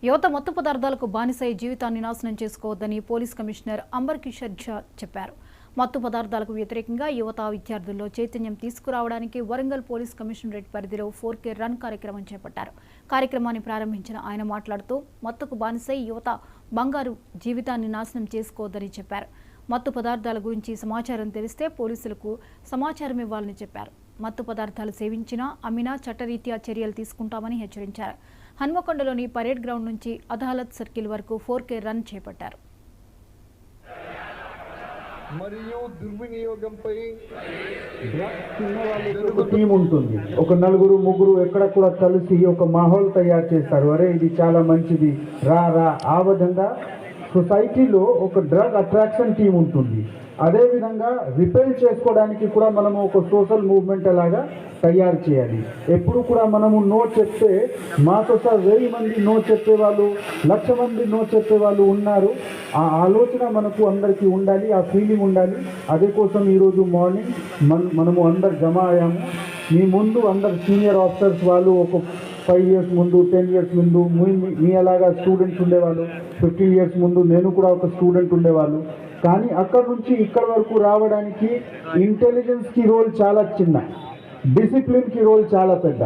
యువత మత్తు పదార్థాలకు బానిసై జీవితాన్ని నాశనం చేసుకోవద్దని పోలీస్ కమిషనర్ అంబర్ కిషోర్ ఝా చెప్పారు. మత్తు పదార్థాలకు వ్యతిరేకంగా యువత విద్యార్థుల్లో చైతన్యం తీసుకురావడానికి వరంగల్ పోలీస్ కమిషనరేట్ పరిధిలో 4K రన్ కార్యక్రమం చేపట్టారు. కార్యక్రమాన్ని ప్రారంభించిన ఆయన మాట్లాడుతూ మత్తుకు బానిసై యువత బంగారు జీవితాన్ని నాశనం చేసుకోవద్దని చెప్పారు. మత్తు పదార్థాల గురించి సమాచారం తెలిస్తే పోలీసులకు సమాచారం ఇవ్వాలని చెప్పారు. మత్తు పదార్థాలు సేవించినా అమ్మినా చట్టరీత్యా చర్యలు తీసుకుంటామని హెచ్చరించారు. హన్మకొండలోని పరేడ్ గ్రౌండ్ నుంచి అదాలత్ సర్కిల్ వరకు 4K రన్ చేపట్టారు. మరియు దుర్వినియోగంపై ఒక టీం ఉంటుంది. ఒక నలుగురు ముగ్గురు ఎక్కడ కూడా కలిసి ఒక మాహోల్ తయారు చేస్తారు. అరే ఇది చాలా మంచిది, రా రా. ఆ విధంగా సొసైటీలో ఒక డ్రగ్ అట్రాక్షన్ టీం ఉంటుంది. అదేవిధంగా రిపెల్ చేసుకోవడానికి కూడా మనము ఒక సోషల్ మూవ్మెంట్ అలాగా తయారు చేయాలి. ఎప్పుడు కూడా మనము నో చెప్తే మాతో సార్ 1000 మంది నో చెప్పేవాళ్ళు, 1,00,000 మంది నో చెప్పేవాళ్ళు ఉన్నారు. ఆ ఆలోచన మనకు అందరికీ ఉండాలి, ఆ ఫీలింగ్ ఉండాలి. అదే కోసం ఈరోజు మార్నింగ్ మనము అందరు జమ అయ్యాము. మీ ముందు అందరు సీనియర్ ఆఫీసర్స్ వాళ్ళు ఒక 5 ఇయర్స్ ముందు, 10 ఇయర్స్ ముందు మీ అలాగా స్టూడెంట్స్ ఉండేవాళ్ళు. 15 ఇయర్స్ ముందు నేను కూడా ఒక స్టూడెంట్ ఉండేవాళ్ళు. కానీ అక్కడి నుంచి ఇక్కడ వరకు రావడానికి ఇంటెలిజెన్స్కి రోల్ చాలా చిన్న, డిసిప్లిన్కి రోల్ చాలా పెద్ద.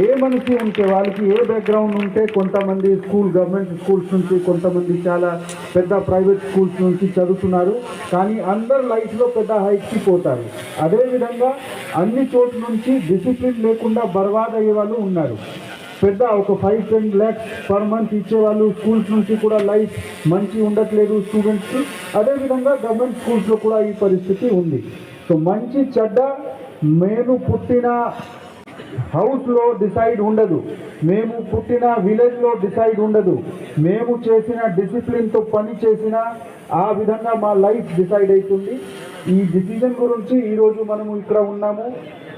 ఏ మనిషి ఉంటే వాళ్ళకి ఏ బ్యాక్గ్రౌండ్ ఉంటే, కొంతమంది గవర్నమెంట్ స్కూల్స్ నుంచి, కొంతమంది చాలా పెద్ద ప్రైవేట్ స్కూల్స్ నుంచి చదువుతున్నారు. కానీ అందరు లైఫ్లో పెద్ద హైట్కి పోతారు. అదేవిధంగా అన్ని చోట్ల నుంచి డిసిప్లిన్ లేకుండా బర్బాద్ అయ్యే వాళ్ళు ఉన్నారు. పెద్ద ఒక 5-10 lakhs పర్ మంత్ ఇచ్చేవాళ్ళు స్కూల్స్ నుంచి కూడా లైఫ్ మంచి ఉండట్లేదు స్టూడెంట్స్కి. అదేవిధంగా గవర్నమెంట్ స్కూల్స్లో కూడా ఈ పరిస్థితి ఉంది. సో మంచి చెడ్డ మేము పుట్టిన హౌస్లో డిసైడ్ ఉండదు, మేము పుట్టిన విలేజ్లో డిసైడ్ ఉండదు. మేము చేసిన డిసిప్లిన్తో పని చేసిన ఆ విధంగా మా లైఫ్ డిసైడ్ అవుతుంది. ఈ డిసిజన్ గురించి ఈరోజు మనము ఇక్కడ ఉన్నాము.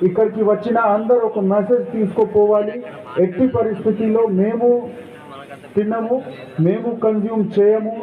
ఇక్కడికి వచ్చిన అందరూ ఒక మెసేజ్ తీసుకుపోవాలి. ఎట్టి పరిస్థితుల్లో మేము తినము, మేము కన్జ్యూమ్ చేయము.